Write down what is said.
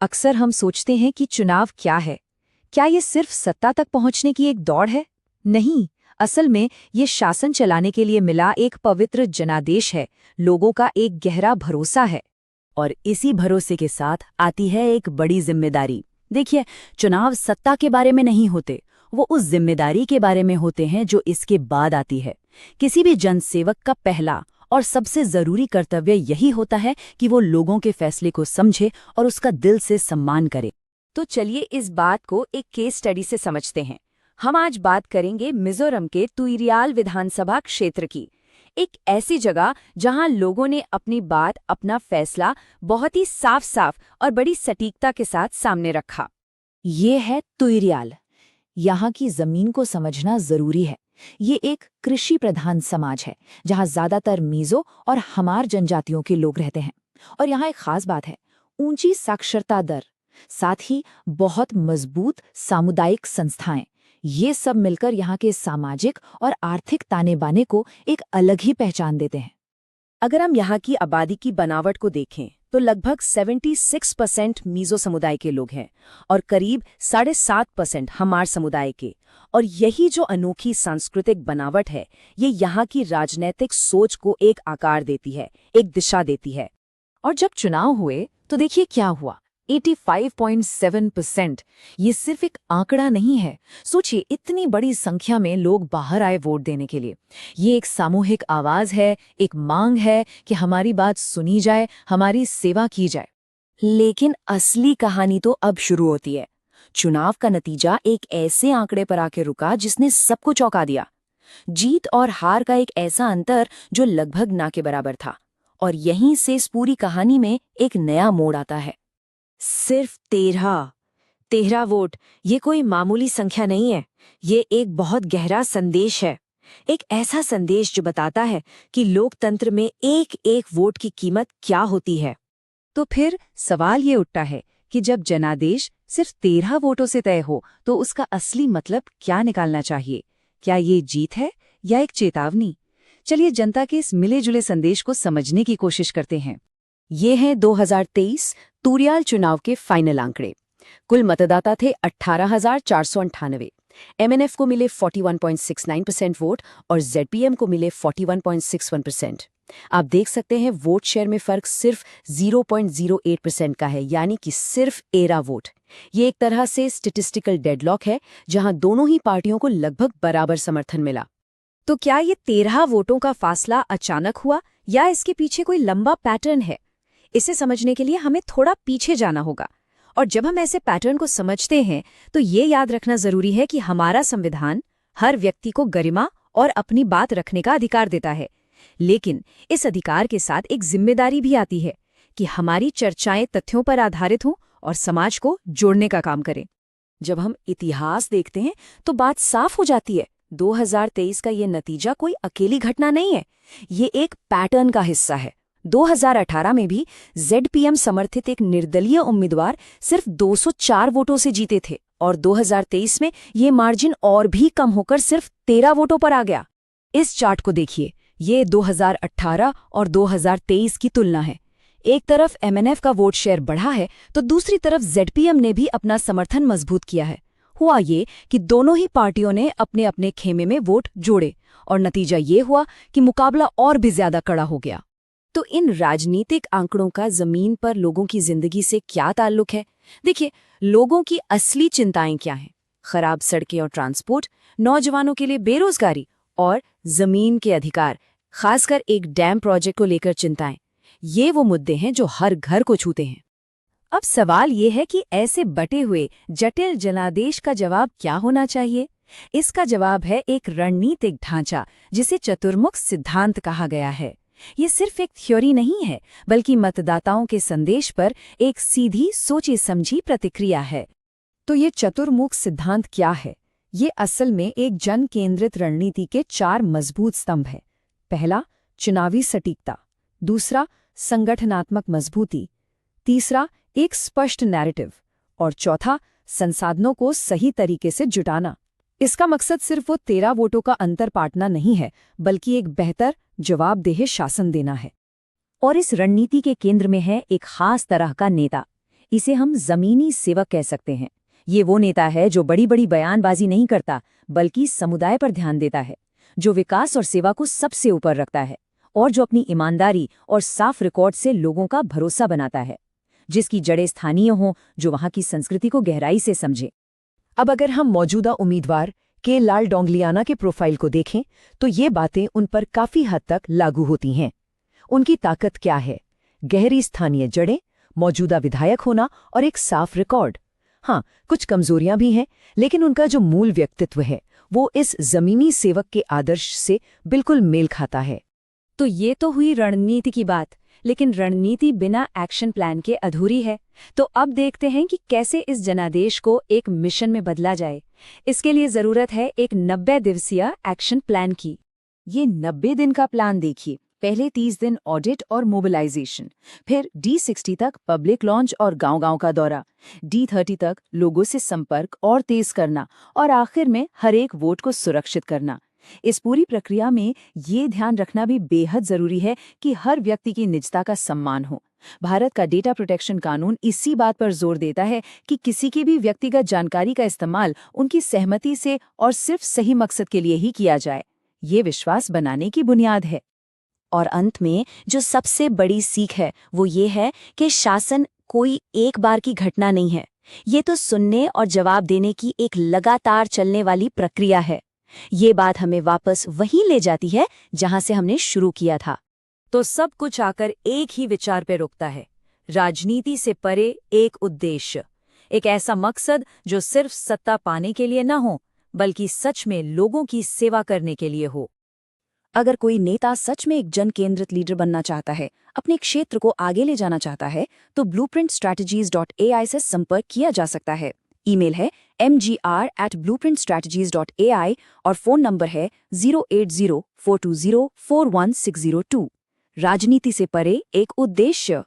अक्सर हम सोचते हैं कि चुनाव क्या है। क्या ये सिर्फ सत्ता तक पहुंचने की एक दौड़ है? नहीं, असल में ये शासन चलाने के लिए मिला एक पवित्र जनादेश है, लोगों का एक गहरा भरोसा है। और इसी भरोसे के साथ आती है एक बड़ी जिम्मेदारी। देखिए, चुनाव सत्ता के बारे में नहीं होते, वो उस जिम्मेदारी के बारे में होते हैं जो इसके बाद आती है। किसी भी जनसेवक का पहला और सबसे जरूरी कर्तव्य यही होता है कि वो लोगों के फैसले को समझे और उसका दिल से सम्मान करे। तो चलिए इस बात को एक केस स्टडी से समझते हैं। हम आज बात करेंगे मिजोरम के तुइरियाल विधानसभा क्षेत्र की, एक ऐसी जगह जहां लोगों ने अपनी बात, अपना फैसला बहुत ही साफ साफ और बड़ी सटीकता के साथ सामने रखा। ये है तुइरियाल। यहाँ की जमीन को समझना जरूरी है। ये एक कृषि प्रधान समाज है जहाँ ज्यादातर मीजो और हमार जनजातियों के लोग रहते हैं। और यहाँ एक खास बात है, ऊंची साक्षरता दर, साथ ही बहुत मजबूत सामुदायिक संस्थाएं। ये सब मिलकर यहाँ के सामाजिक और आर्थिक ताने बाने को एक अलग ही पहचान देते हैं। अगर हम यहाँ की आबादी की बनावट को देखें तो लगभग 76% मीजो समुदाय के लोग हैं और करीब 7.5% हमार समुदाय के। और यही जो अनोखी सांस्कृतिक बनावट है, ये यहाँ की राजनैतिक सोच को एक आकार देती है, एक दिशा देती है। और जब चुनाव हुए तो देखिए क्या हुआ, 85.7%। ये सिर्फ एक आंकड़ा नहीं है। सोचिए, इतनी बड़ी संख्या में लोग बाहर आए वोट देने के लिए। ये एक सामूहिक आवाज है, एक मांग है कि हमारी बात सुनी जाए, हमारी सेवा की जाए। लेकिन असली कहानी तो अब शुरू होती है। चुनाव का नतीजा एक ऐसे आंकड़े पर आके रुका जिसने सबको चौंका दिया। जीत और हार का एक ऐसा अंतर जो लगभग ना के बराबर था। और यहीं से इस पूरी कहानी में एक नया मोड़ आता है। सिर्फ 13 वोट, ये कोई मामूली संख्या नहीं है। ये एक बहुत गहरा संदेश है, एक ऐसा संदेश जो बताता है कि लोकतंत्र में एक एक वोट की कीमत क्या होती है। तो फिर सवाल ये उठता है कि जब जनादेश सिर्फ 13 वोटों से तय हो तो उसका असली मतलब क्या निकालना चाहिए? क्या ये जीत है या एक चेतावनी? चलिए जनता के इस मिले जुले संदेश को समझने की कोशिश करते हैं। ये हैं 2023 तुरियाल चुनाव के फाइनल आंकड़े। कुल मतदाता थे 18,498। एमएनएफ को मिले 41.69% वोट और जेडपीएम को मिले 41.61%। आप देख सकते हैं वोट शेयर में फर्क सिर्फ 0.08% का है, यानी कि सिर्फ 13 वोट। ये एक तरह से स्टैटिस्टिकल डेडलॉक है जहां दोनों ही पार्टियों को लगभग बराबर समर्थन मिला। तो क्या ये 13 वोटों का फासला अचानक हुआ या इसके पीछे कोई लंबा पैटर्न है? इसे समझने के लिए हमें थोड़ा पीछे जाना होगा। और जब हम ऐसे पैटर्न को समझते हैं तो ये याद रखना जरूरी है कि हमारा संविधान हर व्यक्ति को गरिमा और अपनी बात रखने का अधिकार देता है। लेकिन इस अधिकार के साथ एक जिम्मेदारी भी आती है कि हमारी चर्चाएं तथ्यों पर आधारित हों और समाज को जोड़ने का काम करें। जब हम इतिहास देखते हैं तो बात साफ हो जाती है। 2023 का ये नतीजा कोई अकेली घटना नहीं है, ये एक पैटर्न का हिस्सा है। 2018 में भी जेडपीएम समर्थित एक निर्दलीय उम्मीदवार सिर्फ 204 वोटों से जीते थे और 2023 में ये मार्जिन और भी कम होकर सिर्फ 13 वोटों पर आ गया। इस चार्ट को देखिए, ये 2018 और 2023 की तुलना है। एक तरफ एमएनएफ का वोट शेयर बढ़ा है तो दूसरी तरफ जेडपीएम ने भी अपना समर्थन मजबूत किया है। हुआ ये कि दोनों ही पार्टियों ने अपने अपने खेमे में वोट जोड़े और नतीजा ये हुआ कि मुकाबला और भी ज्यादा कड़ा हो गया। तो इन राजनीतिक आंकड़ों का जमीन पर लोगों की जिंदगी से क्या ताल्लुक है? देखिए, लोगों की असली चिंताएं क्या हैं? खराब सड़कें और ट्रांसपोर्ट, नौजवानों के लिए बेरोजगारी और जमीन के अधिकार, खासकर एक डैम प्रोजेक्ट को लेकर चिंताएं। ये वो मुद्दे हैं जो हर घर को छूते हैं। अब सवाल ये है कि ऐसे बटे हुए जटिल जनादेश का जवाब क्या होना चाहिए? इसका जवाब है एक रणनीतिक ढांचा जिसे चतुर्मुख सिद्धांत कहा गया है। ये सिर्फ एक थ्योरी नहीं है, बल्कि मतदाताओं के संदेश पर एक सीधी सोची समझी प्रतिक्रिया है। तो ये चतुर्मुख सिद्धांत क्या है? ये असल में एक जन केंद्रित रणनीति के 4 मजबूत स्तंभ हैं। पहला, चुनावी सटीकता। दूसरा, संगठनात्मक मजबूती। तीसरा, एक स्पष्ट नैरेटिव। और चौथा, संसाधनों को सही तरीके से जुटाना। इसका मकसद सिर्फ वो 13 वोटों का अंतर पाटना नहीं है, बल्कि एक बेहतर जवाबदेह शासन देना है। और इस रणनीति के केंद्र में है एक खास तरह का नेता, इसे हम जमीनी सेवक कह सकते हैं। ये वो नेता है जो बड़ी बड़ी बयानबाजी नहीं करता, बल्कि समुदाय पर ध्यान देता है, जो विकास और सेवा को सबसे ऊपर रखता है और जो अपनी ईमानदारी और साफ रिकॉर्ड से लोगों का भरोसा बनाता है, जिसकी जड़ें स्थानीय हों, जो वहाँ की संस्कृति को गहराई से समझे। अब अगर हम मौजूदा उम्मीदवार के लाल डोंगलियाना के प्रोफाइल को देखें तो ये बातें उन पर काफी हद तक लागू होती हैं। उनकी ताकत क्या है? गहरी स्थानीय जड़ें, मौजूदा विधायक होना और एक साफ रिकॉर्ड। हाँ, कुछ कमजोरियां भी हैं, लेकिन उनका जो मूल व्यक्तित्व है वो इस जमीनी सेवक के आदर्श से बिल्कुल मेल खाता है। तो ये तो हुई रणनीति की बात, लेकिन रणनीति बिना एक्शन प्लान के अधूरी है। तो अब देखते हैं कि कैसे इस जनादेश को एक मिशन में बदला जाए। इसके लिए जरूरत है एक 90 दिवसीय एक्शन प्लान की। ये 90 दिन का प्लान देखिए। पहले 30 दिन ऑडिट और मोबिलाइजेशन, फिर D60 तक पब्लिक लॉन्च और गांव-गांव का दौरा, D30 तक लोगों से संपर्क और तेज करना, और आखिर में हर एक वोट को सुरक्षित करना। इस पूरी प्रक्रिया में ये ध्यान रखना भी बेहद जरूरी है कि हर व्यक्ति की निजता का सम्मान हो। भारत का डेटा प्रोटेक्शन कानून इसी बात पर जोर देता है कि किसी की भी व्यक्तिगत जानकारी का इस्तेमाल उनकी सहमति से और सिर्फ सही मकसद के लिए ही किया जाए। ये विश्वास बनाने की बुनियाद है। और अंत में जो सबसे बड़ी सीख है वो ये है कि शासन कोई एक बार की घटना नहीं है। ये तो सुनने और जवाब देने की एक लगातार चलने वाली प्रक्रिया है। ये बात हमें वापस वहीं ले जाती है जहां से हमने शुरू किया था। तो सब कुछ आकर एक ही विचार पे रुकता है, राजनीति से परे एक उद्देश्य, एक ऐसा मकसद जो सिर्फ सत्ता पाने के लिए न हो, बल्कि सच में लोगों की सेवा करने के लिए हो। अगर कोई नेता सच में एक जन केंद्रित लीडर बनना चाहता है, अपने क्षेत्र को आगे ले जाना चाहता है, तो blueprintstrategies.ai से संपर्क किया जा सकता है। ईमेल है mgr@blueprintstrategies.ai और फोन नंबर है 08042041602। राजनीति से परे एक उद्देश्य।